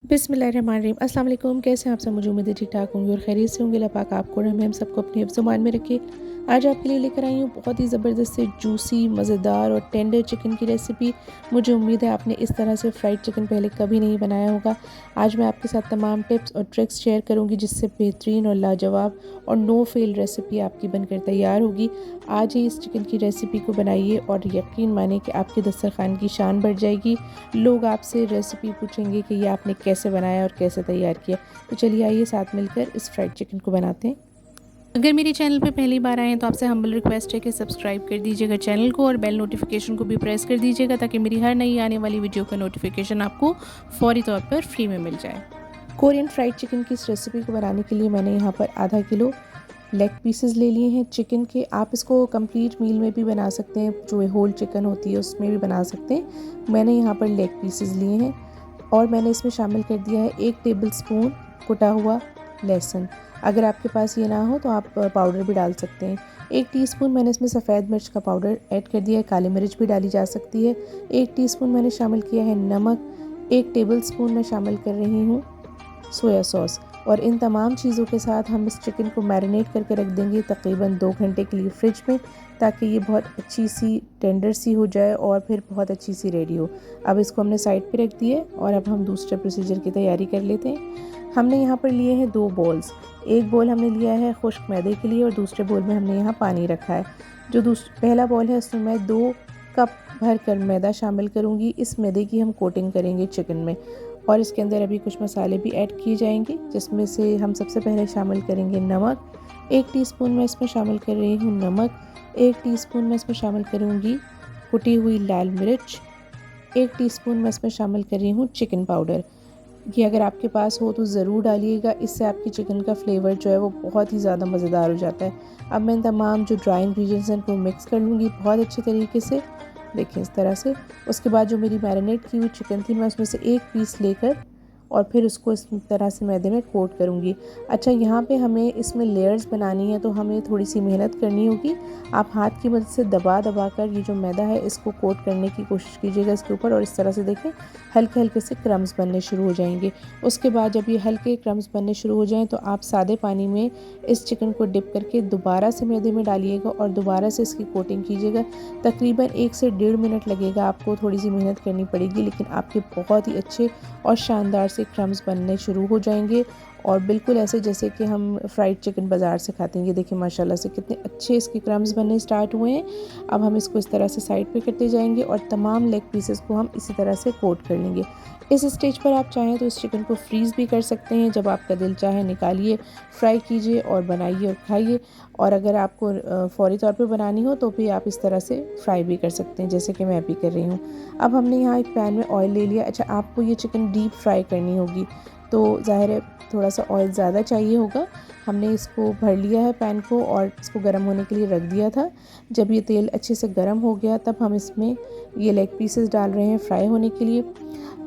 बिस्मिल्लाहिर्रहमानिर्रहीम। अस्सलाम वालेकुम। कैसे हैं आप सब? मुझे उम्मीद है ठीक ठाक होंगे और खैरियत से होंगे। अल्लाह पाक आपको और हमें हम सबको अपने हिफ्ज़-ओ-मान में रखे। आज आपके लिए लेकर आई हूँ बहुत ही ज़बरदस्त से जूसी, मज़ेदार और टेंडर चिकन की रेसिपी। मुझे उम्मीद है आपने इस तरह से फ्राइड चिकन पहले कभी नहीं बनाया होगा। आज मैं आपके साथ तमाम टिप्स और ट्रिक्स शेयर करूँगी जिससे बेहतरीन और लाजवाब और नो फेल रेसिपी आपकी बनकर तैयार होगी। आज ही इस चिकन की रेसिपी को बनाइए और यकीन मानिए कि आपके दस्तरखान की शान बढ़ जाएगी। लोग आपसे रेसिपी पूछेंगे कि ये आपने कैसे बनाया और कैसे तैयार किया। तो चलिए आइए साथ मिलकर इस फ्राइड चिकन को बनाते हैं। अगर मेरे चैनल पे पहली बार आए हैं तो आपसे हम्बल रिक्वेस्ट है कि सब्सक्राइब कर दीजिएगा चैनल को और बेल नोटिफिकेशन को भी प्रेस कर दीजिएगा ताकि मेरी हर नई आने वाली वीडियो का नोटिफिकेशन आपको फौरी तौर पर फ्री में मिल जाए। कोरियन फ्राइड चिकन की इस रेसिपी को बनाने के लिए मैंने यहाँ पर आधा किलो लेग पीसेस ले लिए हैं चिकन के। आप इसको कंप्लीट मील में भी बना सकते हैं, जो होल चिकन होती है उसमें भी बना सकते हैं। मैंने यहाँ पर लेग पीसेस लिए हैं और मैंने इसमें शामिल कर दिया है 1 टेबलस्पून कुटा हुआ लहसुन। अगर आपके पास ये ना हो तो आप पाउडर भी डाल सकते हैं। 1 टीस्पून मैंने इसमें सफ़ेद मिर्च का पाउडर ऐड कर दिया है, काली मिर्च भी डाली जा सकती है। 1 टीस्पून मैंने शामिल किया है नमक। 1 टेबलस्पून मैं शामिल कर रही हूँ सोया सॉस। और इन तमाम चीज़ों के साथ हम इस चिकन को मैरिनेट करके रख देंगे तकरीबन 2 घंटे के लिए फ्रिज में, ताकि ये बहुत अच्छी सी टेंडर सी हो जाए और फिर बहुत अच्छी सी रेडी हो। अब इसको हमने साइड पे रख दिए और अब हम दूसरे प्रोसीजर की तैयारी कर लेते हैं। हमने यहाँ पर लिए हैं 2 बॉल्स। एक बॉल हमने लिया है खुश्क मैदे के लिए और दूसरे बॉल में हमने यहाँ पानी रखा है। जो पहला बॉल है उसमें मैं 2 कप भर कर मैदा शामिल करूँगी। इस मैदे की हम कोटिंग करेंगे चिकन में और इसके अंदर अभी कुछ मसाले भी ऐड किए जाएंगे, जिसमें से हम सबसे पहले शामिल करेंगे नमक। 1 टीस्पून मैं इसमें शामिल कर रही हूँ नमक। 1 टीस्पून मैं इसमें शामिल करूँगी कुटी हुई लाल मिर्च। 1 टीस्पून मैं इसमें शामिल कर रही हूँ चिकन पाउडर। ये अगर आपके पास हो तो ज़रूर डालिएगा, इससे आपकी चिकन का फ्लेवर जो है वो बहुत ही ज़्यादा मज़ेदार हो जाता है। अब मैं इन तमाम जो ड्राई इंग्रेडिएंट्स हैं उनको मिक्स कर लूँगी बहुत अच्छे तरीके से, देखिए इस तरह से। उसके बाद जो मेरी मैरिनेट की हुई चिकन थी मैं उसमें से 1 पीस लेकर और फिर उसको इस तरह से मैदे में कोट करूँगी। अच्छा, यहाँ पे हमें इसमें लेयर्स बनानी है तो हमें थोड़ी सी मेहनत करनी होगी। आप हाथ की मदद से दबा दबा कर ये जो मैदा है इसको कोट करने की कोशिश कीजिएगा इसके ऊपर, और इस तरह से देखें हल्के हल्के से क्रम्स बनने शुरू हो जाएंगे। उसके बाद जब ये हल्के क्रम्स बनने शुरू हो जाएं तो आप सादे पानी में इस चिकन को डिप करके दोबारा से मैदे में डालिएगा और दोबारा से इसकी कोटिंग कीजिएगा। तकरीबन 1 से 1.5 मिनट लगेगा, आपको थोड़ी सी मेहनत करनी पड़ेगी, लेकिन आपके बहुत ही अच्छे और शानदार से क्रम्स बनने शुरू हो जाएंगे और बिल्कुल ऐसे जैसे कि हम फ्राइड चिकन बाज़ार से खाते हैं। ये देखिए माशाल्लाह से कितने अच्छे इसके क्रम्स बनने स्टार्ट हुए हैं। अब हम इसको इस तरह से साइड पे करते जाएंगे और तमाम लेग पीसेस को हम इसी तरह से कोट कर लेंगे। इस स्टेज पर आप चाहें तो इस चिकन को फ्रीज़ भी कर सकते हैं। जब आपका दिल चाहे निकालिए, फ्राई कीजिए और बनाइए और खाइए। और अगर आपको फ़ौरी तौर पे बनानी हो तो भी आप इस तरह से फ्राई भी कर सकते हैं, जैसे कि मैं अभी कर रही हूँ। अब हमने यहाँ एक पैन में ऑयल ले लिया। अच्छा, आपको ये चिकन डीप फ्राई करनी होगी तो ज़ाहिर है थोड़ा सा ऑयल ज़्यादा चाहिए होगा। हमने इसको भर लिया है पैन को और इसको गर्म होने के लिए रख दिया था। जब ये तेल अच्छे से गर्म हो गया तब हम इसमें ये लेग पीसेस डाल रहे हैं फ्राई होने के लिए।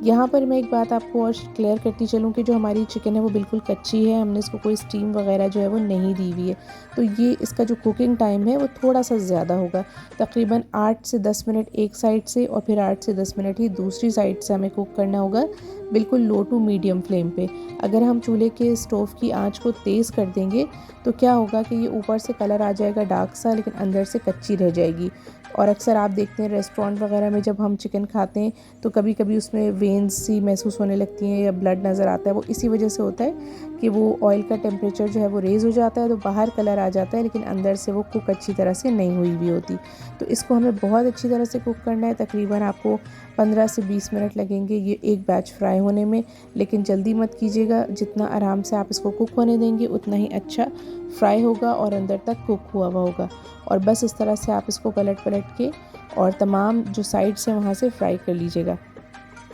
यहाँ पर मैं एक बात आपको और क्लियर करती चलूँ कि जो हमारी चिकन है वो बिल्कुल कच्ची है, हमने इसको कोई स्टीम वगैरह जो है वो नहीं दी हुई है। तो ये इसका जो कुकिंग टाइम है वो थोड़ा सा ज़्यादा होगा, तकरीबन 8 से 10 मिनट एक साइड से और फिर 8 से 10 मिनट ही दूसरी साइड से हमें कुक करना होगा, बिल्कुल लो टू मीडियम फ्लेम पे। अगर हम चूल्हे के स्टोव की आंच को तेज़ कर देंगे तो क्या होगा कि ये ऊपर से कलर आ जाएगा डार्क सा, लेकिन अंदर से कच्ची रह जाएगी। और अक्सर आप देखते हैं रेस्टोरेंट वगैरह में जब हम चिकन खाते हैं तो कभी कभी उसमें वेन्स सी महसूस होने लगती हैं या ब्लड नज़र आता है। वो इसी वजह से होता है कि वो ऑयल का टेम्परेचर जो है वो रेज़ हो जाता है तो बाहर कलर आ जाता है, लेकिन अंदर से वो कुक अच्छी तरह से नहीं हुई भी होती। तो इसको हमें बहुत अच्छी तरह से कुक करना है। तकरीबन आपको 15 से 20 मिनट लगेंगे ये एक बैच फ्राई होने में, लेकिन जल्दी मत कीजिएगा। जितना आराम से आप इसको कुक होने देंगे उतना ही अच्छा फ्राई होगा और अंदर तक कुक हुआ होगा। और बस इस तरह से आप इसको पलट पलट के और तमाम जो साइड्स हैं वहाँ से फ्राई कर लीजिएगा।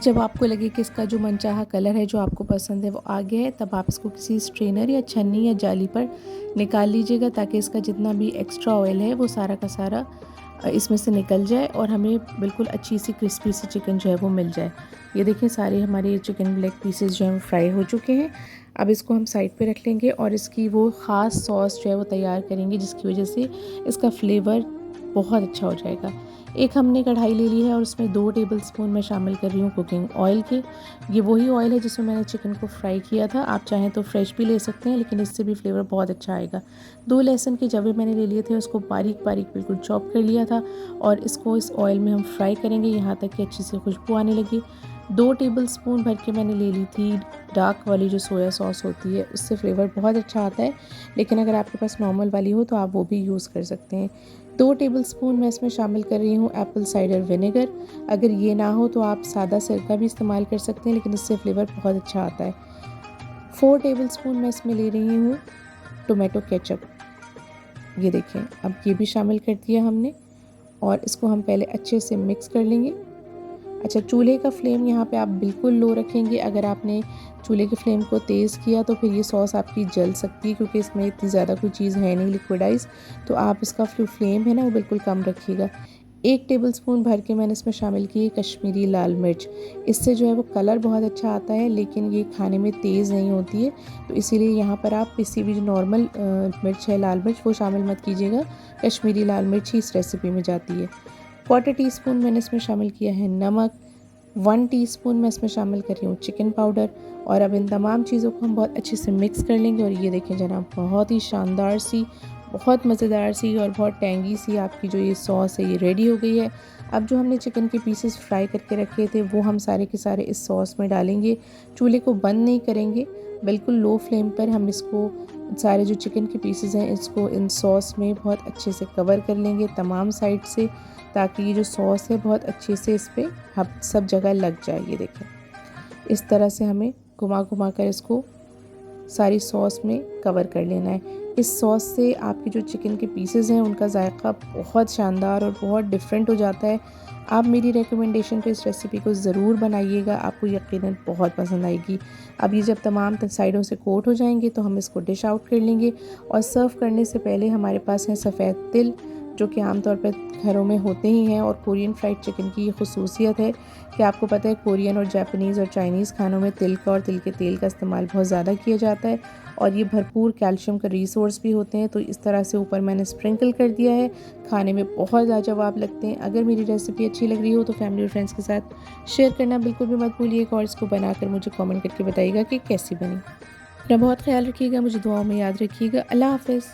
जब आपको लगे कि इसका जो मनचाहा कलर है जो आपको पसंद है वो आ गया है, तब आप इसको किसी स्ट्रेनर या छन्नी या जाली पर निकाल लीजिएगा, ताकि इसका जितना भी एक्स्ट्रा ऑयल है वो सारा का सारा इसमें से निकल जाए और हमें बिल्कुल अच्छी सी क्रिस्पी सी चिकन जो है वो मिल जाए। ये देखिए सारे हमारे चिकन लेग पीसेस जो हैं फ्राई हो चुके हैं। अब इसको हम साइड पे रख लेंगे और इसकी वो ख़ास सॉस जो है वो तैयार करेंगे, जिसकी वजह से इसका फ्लेवर बहुत अच्छा हो जाएगा। एक हमने कढ़ाई ले ली है और उसमें 2 टेबलस्पून मैं शामिल कर रही हूँ कुकिंग ऑयल के। ये वही ऑयल है जिसमें मैंने चिकन को फ्राई किया था। आप चाहें तो फ्रेश भी ले सकते हैं, लेकिन इससे भी फ्लेवर बहुत अच्छा आएगा। 2 लहसुन के जवे मैंने ले लिए थे, उसको बारीक बारीक बिल्कुल चॉप कर लिया था और इसको इस ऑयल में हम फ्राई करेंगे यहाँ तक कि अच्छी सी खुशबू आने लगी। 2 टेबलस्पून भर के मैंने ले ली थी डार्क वाली जो सोया सॉस होती है, उससे फ्लेवर बहुत अच्छा आता है, लेकिन अगर आपके पास नॉर्मल वाली हो तो आप वो भी यूज़ कर सकते हैं। 2 टेबलस्पून मैं इसमें शामिल कर रही हूँ एप्पल साइडर विनेगर। अगर ये ना हो तो आप सादा सिरका भी इस्तेमाल कर सकते हैं, लेकिन इससे फ्लेवर बहुत अच्छा आता है। 4 टेबलस्पून मैं इसमें ले रही हूँ टोमेटो केचप। ये देखें, अब ये भी शामिल कर दिया हमने और इसको हम पहले अच्छे से मिक्स कर लेंगे। अच्छा, चूल्हे का फ्लेम यहाँ पे आप बिल्कुल लो रखेंगे। अगर आपने चूल्हे के फ्लेम को तेज़ किया तो फिर ये सॉस आपकी जल सकती है, क्योंकि इसमें इतनी ज़्यादा कोई चीज़ है नहीं लिक्विडाइज। तो आप इसका जो फ्लेम है ना वो बिल्कुल कम रखिएगा। 1 टेबलस्पून भर के मैंने इसमें शामिल की है कश्मीरी लाल मिर्च। इससे जो है वो कलर बहुत अच्छा आता है, लेकिन ये खाने में तेज़ नहीं होती है, तो इसीलिए यहाँ पर आप पिसी हुई जो नॉर्मल मिर्च है, लाल मिर्च, वो शामिल मत कीजिएगा। कश्मीरी लाल मिर्च ही इस रेसिपी में जाती है। 1/4 टीस्पून मैंने इसमें शामिल किया है नमक। 1 टीस्पून मैं इसमें शामिल कर रही हूँ चिकन पाउडर। और अब इन तमाम चीज़ों को हम बहुत अच्छे से मिक्स कर लेंगे। और ये देखें जनाब, बहुत ही शानदार सी, बहुत मज़ेदार सी और बहुत टेंगी सी आपकी जो ये सॉस है ये रेडी हो गई है। अब जो हमने चिकन के पीसेस फ्राई करके रखे थे वो हम सारे के सारे इस सॉस में डालेंगे। चूल्हे को बंद नहीं करेंगे, बिल्कुल लो फ्लेम पर हम इसको सारे जो चिकन के पीसेस हैं इसको इन सॉस में बहुत अच्छे से कवर कर लेंगे तमाम साइड से, ताकि ये जो सॉस है बहुत अच्छे से इस पर सब जगह लग जाए। ये देखें, इस तरह से हमें घुमा घुमा कर इसको सारी सॉस में कवर कर लेना है। इस सॉस से आपके जो चिकन के पीसेस हैं उनका जायका बहुत शानदार और बहुत डिफरेंट हो जाता है। आप मेरी रिकमेंडेशन पे इस रेसिपी को ज़रूर बनाइएगा, आपको यकीनन बहुत पसंद आएगी। अब ये जब तमाम साइडों से कोट हो जाएंगे तो हम इसको डिश आउट कर लेंगे। और सर्व करने से पहले हमारे पास है सफ़ेद तिल, जो कि आमतौर पर घरों में होते ही हैं। और कोरियन फ्राइड चिकन की ये खसूसियत है कि आपको पता है कोरियन और जापानीज़ और चाइनीज़ खानों में तिल का और तिल के तेल का इस्तेमाल बहुत ज़्यादा किया जाता है, और ये भरपूर कैल्शियम का रिसोर्स भी होते हैं। तो इस तरह से ऊपर मैंने स्प्रिंकल कर दिया है, खाने में बहुत लाजवाब लगते हैं। अगर मेरी रेसिपी अच्छी लग रही हो तो फैमिली और फ्रेंड्स के साथ शेयर करना बिल्कुल भी मत भूलिएगा, और इसको बनाकर मुझे कमेंट करके बताइएगा कि कैसी बनी। अपना बहुत ख्याल रखिएगा, मुझे दुआओं में याद रखिएगा। अल्लाह हाफ़िज़।